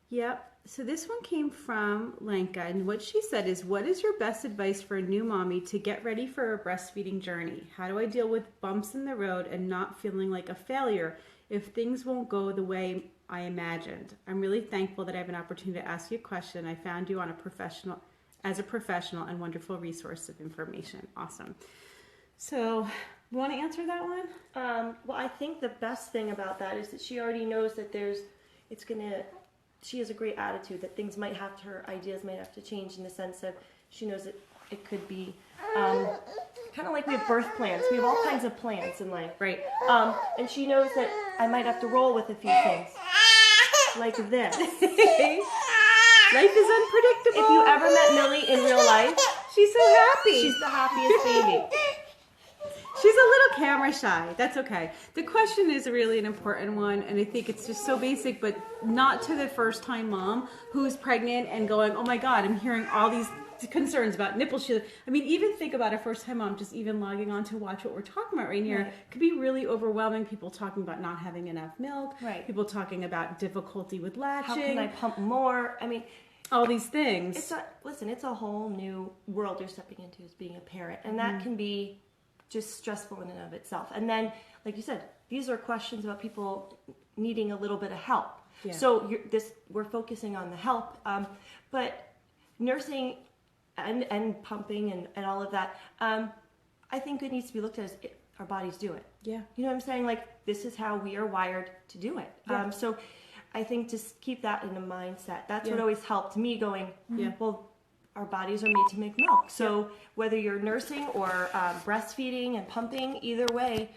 Yep. So this one came from Lenka, and what she said is, what is your best advice for a new mommy to get ready for a breastfeeding journey? How do I deal with bumps in the road and not feeling like a failure if things won't go the way I imagined? I'm really thankful that I have an opportunity to ask you a question. I found you as a professional and wonderful resource of information. Awesome. So, you want to answer that one?
Well, I think the best thing about that is that she already knows that she has a great attitude, that things her ideas might have to change, in the sense of she knows that it could be kind of like we have birth plans. We have all kinds of plans in life.
Right.
And she knows that I might have to roll with a few things. Like this.
Life is unpredictable.
If you ever met Millie in real life,
she's so happy.
She's the happiest baby.
She's a little camera shy. That's okay. The question is really an important one, and I think it's just so basic, but not to the first-time mom who's pregnant and going, oh my God, I'm hearing all these concerns about nipple shield. I mean, even think about a first-time mom just even logging on to watch what we're talking about right here. Right. Could be really overwhelming. People talking about not having enough milk.
Right.
People talking about difficulty with latching.
How can I pump more? I mean,
all these things.
It's a whole new world you're stepping into as being a parent, and that can be just stressful in and of itself. And then, like you said, these are questions about people needing a little bit of help. Yeah. So we're focusing on the help, but nursing and pumping and all of that, I think it needs to be looked at as our bodies do it.
Yeah.
You know what I'm saying? Like, this is how we are wired to do it. Yeah. So I think just keep that in the mindset. That's what always helped me going, well, our bodies are made to make milk. So whether you're nursing or breastfeeding and pumping, either way,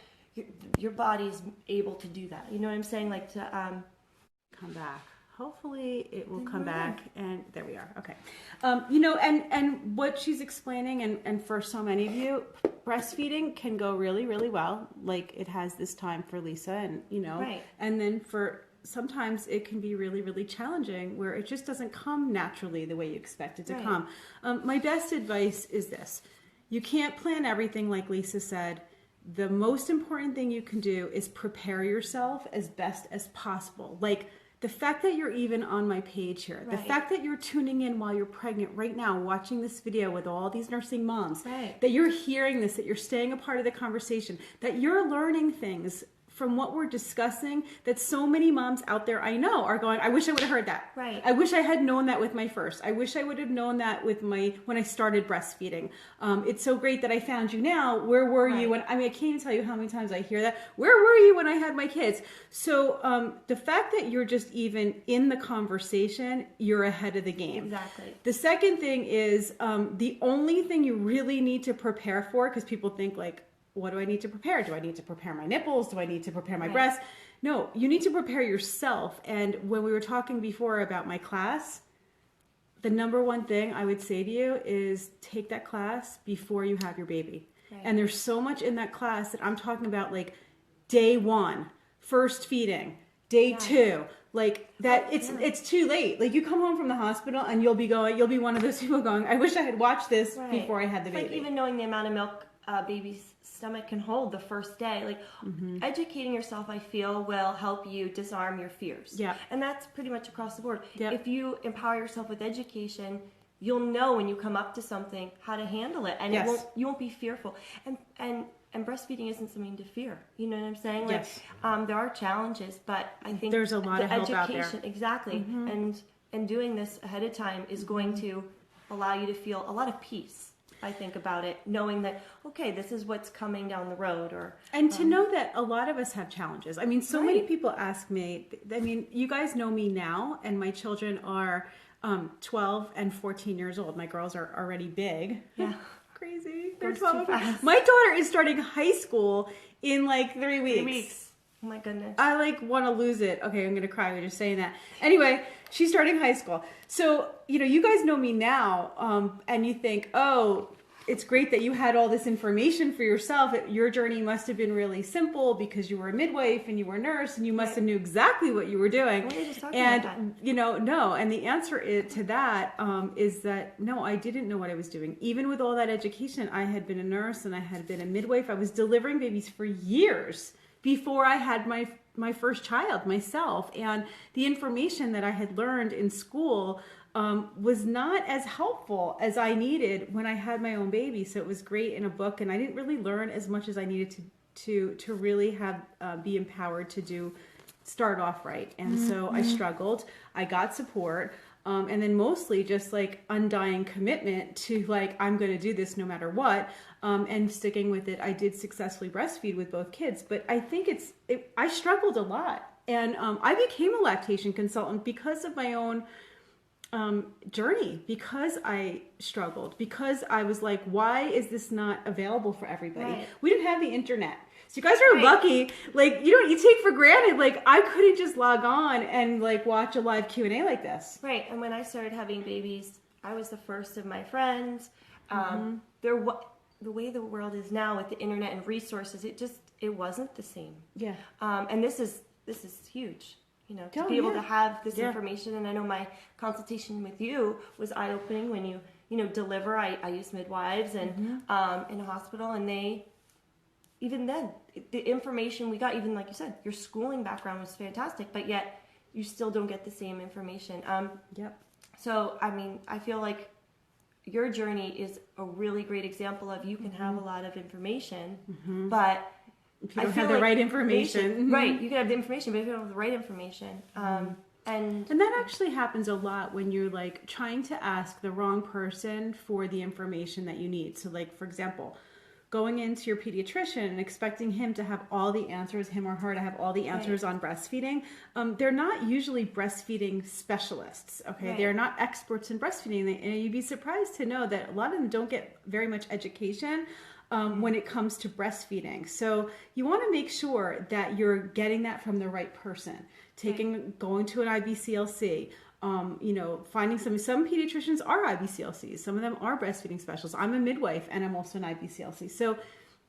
your body's able to do that. You know what I'm saying? Like to
come back. Hopefully it will come back. And there we are. Okay. And what she's explaining, and for so many of you, breastfeeding can go really, really well. Like it has this time for Lisa, and and then sometimes it can be really, really challenging where it just doesn't come naturally the way you expect it to come. My best advice is this. You can't plan everything like Lisa said. The most important thing you can do is prepare yourself as best as possible. Like the fact that you're even on my page here, the fact that you're tuning in while you're pregnant right now, watching this video with all these nursing moms, that you're hearing this, that you're staying a part of the conversation, that you're learning things from what we're discussing, that so many moms out there I know are going, I wish I would have heard that.
Right.
I wish I had known that with my first. I wish I would have known that with when I started breastfeeding. It's so great that I found you now. Where were you when, I can't even tell you how many times I hear that. Where were you when I had my kids? So the fact that you're just even in the conversation, you're ahead of the game.
Exactly.
The second thing is the only thing you really need to prepare for, because people think like, what do I need to prepare? Do I need to prepare my nipples? Do I need to prepare my breasts? No, you need to prepare yourself. And when we were talking before about my class, the number one thing I would say to you is take that class before you have your baby. Right. And there's so much in that class that I'm talking about, like day 1, first feeding, day 2, like that. It's too late. Like you come home from the hospital and you'll be one of those people going, I wish I had watched this before I had the baby.
Like even knowing the amount of milk baby's stomach can hold the first day, like educating yourself, I feel, will help you disarm your fears. Yeah. And that's pretty much across the board. Yep. If you empower yourself with education, you'll know when you come up to something how to handle it, and you won't be fearful. And breastfeeding isn't something to fear. You know what I'm saying? Like, there are challenges, but I think
there's a lot of help out there.
Exactly. And doing this ahead of time is going to allow you to feel a lot of peace. I think about it, knowing that, okay, this is what's coming down the road.
And to know that a lot of us have challenges. I mean, so many
Right.
people ask me, I mean, you guys know me now, and my children are 12 and 14 years old. My girls are already big.
Yeah.
Crazy. They're
Goes
12.
too fast.
My daughter is starting high school in like 3 weeks.
3 weeks. Oh my goodness.
I like want to lose it. Okay, I'm going to cry. We're just saying that. Anyway, she's starting high school. So, you guys know me now, and you think, oh, it's great that you had all this information for yourself. Your journey must have been really simple because you were a midwife and you were a nurse and you must have knew exactly what you were doing.
We were just talking
And,
about
no. And the answer to that is that, no, I didn't know what I was doing. Even with all that education, I had been a nurse and I had been a midwife. I was delivering babies for years before I had my first child myself. And the information that I had learned in school was not as helpful as I needed when I had my own baby. So it was great in a book, and I didn't really learn as much as I needed to really have be empowered to start off right. And so I struggled. I got support. And then mostly just like undying commitment to like, I'm going to do this no matter what. And sticking with it. I did successfully breastfeed with both kids, but I think I struggled a lot. And I became a lactation consultant because of my own journey, because I struggled, because I was like, why is this not available for everybody?
Right.
We didn't have the internet. So you guys are
Right.
lucky. Like, you take for granted, like I couldn't just log on and like watch a live Q&A like this.
Right, and when I started having babies, I was the first of my friends. The way the world is now with the internet and resources, it wasn't the same.
Yeah.
And this is huge, to
Oh,
be able
yeah.
to have this
Yeah.
information. And I know my consultation with you was eye-opening when you deliver. I use midwives and in a hospital, and even then, the information we got, even like you said, your schooling background was fantastic, but yet you still don't get the same information.
Yep.
So, I mean, I feel like your journey is a really great example of you can have a lot of information, but
If you don't have the right information.
right? You can have the information, but if you don't have the right information, and
that actually happens a lot when you're like trying to ask the wrong person for the information that you need. So like, for example, going into your pediatrician and expecting him to have all the answers, him or her to have all the answers on breastfeeding. They're not usually breastfeeding specialists, okay?
Right.
They're not experts in breastfeeding. And you'd be surprised to know that a lot of them don't get very much education when it comes to breastfeeding. So you want to make sure that you're getting that from the right person. Going to an IBCLC, finding some pediatricians are IBCLCs. Some of them are breastfeeding specialists. I'm a midwife and I'm also an IBCLC. So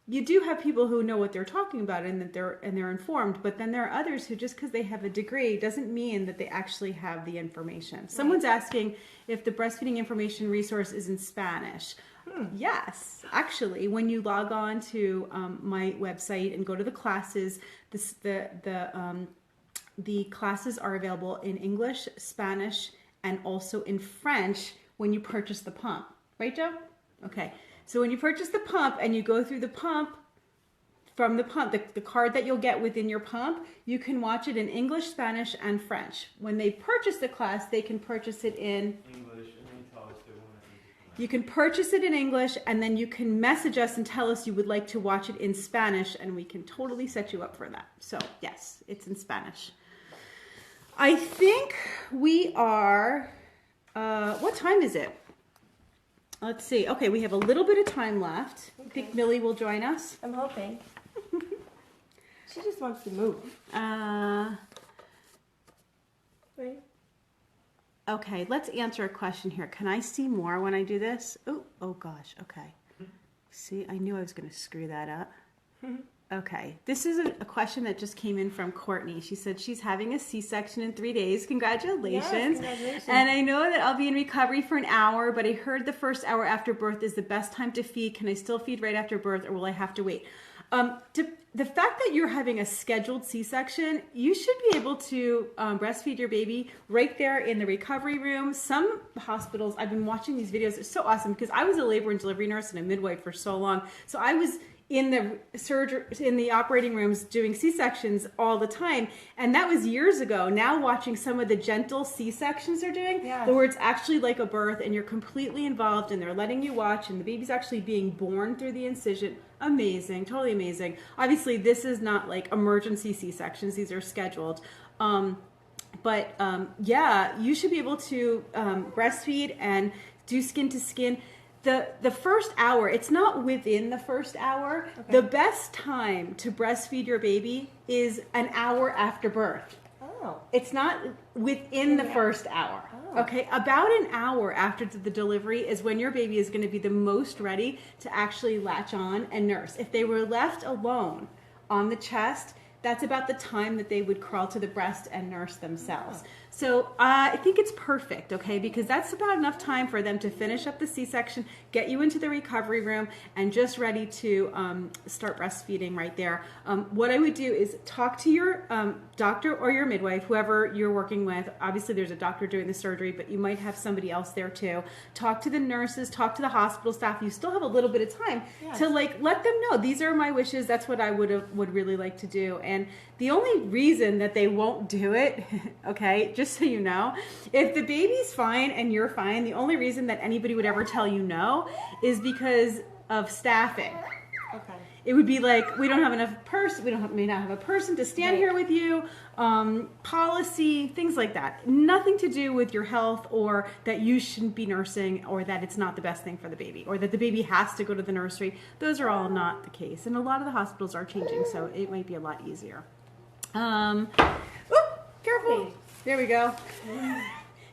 you do have people who know what they're talking about and that they're informed, but then there are others who just because they have a degree doesn't mean that they actually have the information. Someone's asking if the breastfeeding information resource is in Spanish. Yes, actually, when you log on to my website and go to the classes, the classes are available in English, Spanish, and also in French when you purchase the pump. Right, Joe? Okay. So when you purchase the pump and you go through the pump, from the pump, the card that you'll get within your pump, you can watch it in English, Spanish, and French. When they purchase the class, they can purchase it in
English, and then tell us they want it.
You can purchase it in English, and then you can message us and tell us you would like to watch it in Spanish, and we can totally set you up for that. So, yes, it's in Spanish. I think we are, what time is it? Let's see. Okay, we have a little bit of time left. I think Millie will join us.
I'm hoping. She just wants to move. Right?
Okay, let's answer a question here. Can I see more when I do this? Oh gosh, okay. See, I knew I was going to screw that up. Okay, this is a question that just came in from Courtney. She said she's having a C-section in 3 days. Congratulations.
Yes, congratulations.
And I know that I'll be in recovery for an hour, but I heard the first hour after birth is the best time to feed. Can I still feed right after birth, or will I have to wait? The fact that you're having a scheduled C-section, you should be able to breastfeed your baby right there in the recovery room. Some hospitals, I've been watching these videos, it's so awesome because I was a labor and delivery nurse and a midwife for so long. So I was in the surgery, in the operating rooms doing C-sections all the time. And that was years ago. Now watching some of the gentle C-sections they're doing,
Yes.
where it's actually like a birth and you're completely involved and they're letting you watch and the baby's actually being born through the incision. Amazing, totally amazing. Obviously, this is not like emergency C-sections. These are scheduled. But yeah, you should be able to breastfeed and do skin to skin. The first hour, it's not within the first hour.
Okay.
The best time to breastfeed your baby is an hour after birth.
Oh.
It's not within the first hour.
Oh.
Okay, about an hour after the delivery is when your baby is going to be the most ready to actually latch on and nurse. If they were left alone on the chest, that's about the time that they would crawl to the breast and nurse themselves. So I think it's perfect, okay, because that's about enough time for them to finish up the C-section, get you into the recovery room, and just ready to start breastfeeding right there. What I would do is talk to your doctor or your midwife, whoever you're working with. Obviously, there's a doctor doing the surgery, but you might have somebody else there too. Talk to the nurses, talk to the hospital staff. You still have a little bit of time to like let them know these are my wishes. That's what I would really like to do. And the only reason that they won't do it, okay, just so you know, if the baby's fine and you're fine, the only reason that anybody would ever tell you no is because of staffing.
Okay.
It would be like, we don't have enough may not have a person to stand here with you, policy, things like that. Nothing to do with your health or that you shouldn't be nursing or that it's not the best thing for the baby or that the baby has to go to the nursery. Those are all not the case. And a lot of the hospitals are changing, so it might be a lot easier. Careful. There we go.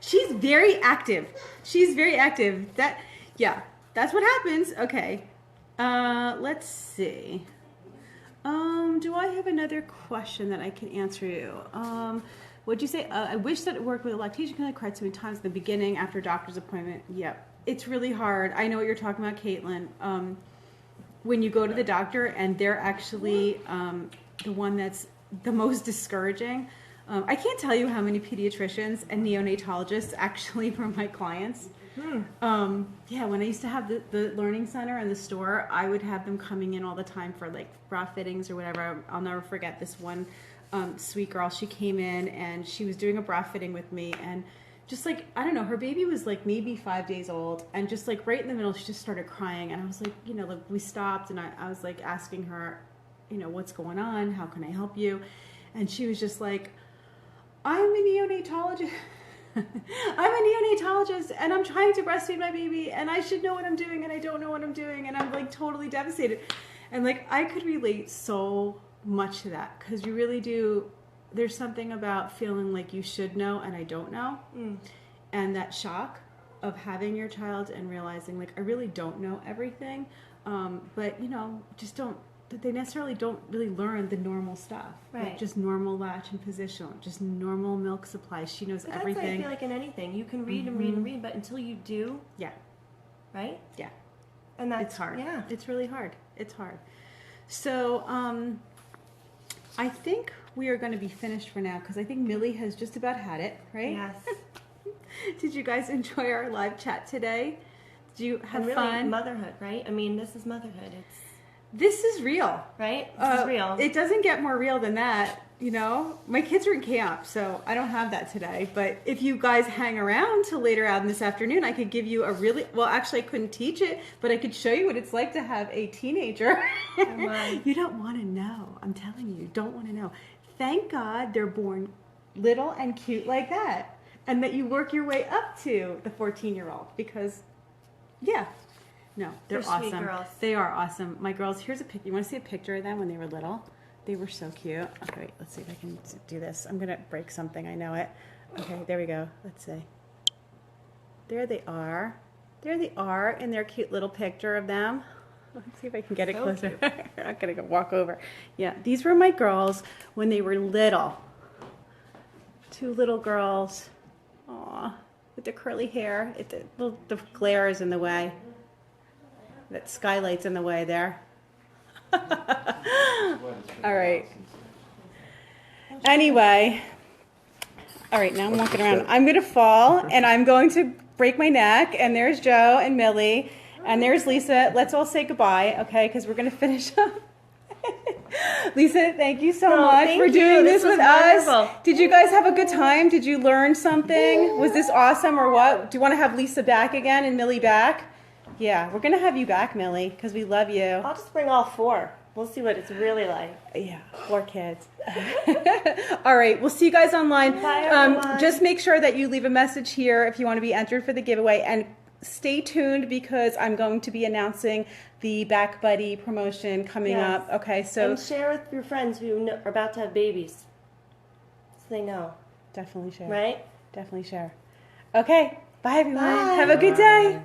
She's very active. She's very active. That's what happens. Okay. Let's see. Do I have another question that I can answer you? What'd you say? I wish that it worked with a lactation clinic. I cried so many times in the beginning after doctor's appointment. Yep. It's really hard. I know what you're talking about, Caitlin. When you go to the doctor and they're actually the one that's the most discouraging. I can't tell you how many pediatricians and neonatologists actually were my clients. Yeah, when I used to have the learning center and the store, I would have them coming in all the time for like bra fittings or whatever. I'll never forget this one sweet girl. She came in and she was doing a bra fitting with me and just like, I don't know, her baby was like maybe 5 days old and just like right in the middle, she just started crying. And I was like, like we stopped and I was like asking her, what's going on? How can I help you? And she was just like, I'm a neonatologist. And I'm trying to breastfeed my baby and I should know what I'm doing and I don't know what I'm doing and I'm like totally devastated. And like I could relate so much to that because you really do. There's something about feeling like you should know and I don't know. And that shock of having your child and realizing like I really don't know everything. But just don't. They necessarily don't really learn the normal stuff.
Right.
Like just normal latch and position, just normal milk supply. She knows everything.
That's, I feel like in anything. You can read and read and read, but until you do.
Yeah.
Right?
Yeah.
And that's
it's hard.
Yeah.
It's really hard. It's hard. So I think we are going to be finished for now because I think Millie has just about had it, right?
Yes.
Did you guys enjoy our live chat today? Did you have
really
fun?
Motherhood, right? I mean, this is motherhood.
This is real.
Right? This is real.
It doesn't get more real than that, My kids are in camp, so I don't have that today. But if you guys hang around till later out in this afternoon, I could give you actually I couldn't teach it, but I could show you what it's like to have a teenager. You don't want to know. I'm telling you, you don't want to know. Thank God they're born little and cute like that. And that you work your way up to the 14-year-old because, yeah. No, they're awesome.
Sweet girls.
They are awesome. My girls, here's a picture. You want to see a picture of them when they were little? They were so cute. Okay, wait, let's see if I can do this. I'm going to break something. I know it. Okay, there we go. Let's see. There they are. There they are in their cute little picture of them. Let's see if I can get it closer. I'm not going to go walk over. Yeah, these were my girls when they were little. 2 little girls. Aw, with the curly hair. The glare is in the way. That skylight's in the way there. All right. Anyway. All right, now I'm walking around. I'm going to fall, and I'm going to break my neck, and there's Joe and Millie. And there's Lisa. Let's all say goodbye, okay? Because we're going to finish up. Lisa, thank you so much
thank
for
you.
doing this
This
with
was
us.
wonderful.
Did you guys have a good time? Did you learn something? Was this awesome or what? Do you want to have Lisa back again and Millie back? Yeah, we're going to have you back, Millie, because we love you.
I'll just bring all 4. We'll see what it's really like.
Yeah, 4 kids. All right, we'll see you guys online.
Bye, everyone.
Just make sure that you leave a message here if you want to be entered for the giveaway. And stay tuned because I'm going to be announcing the Back Buddy promotion coming
Yes.
up. Okay, so
And share with your friends who are about to have babies, so they know.
definitely share.
Right?
Definitely share. Okay, bye everyone.
Bye.
Have a good day.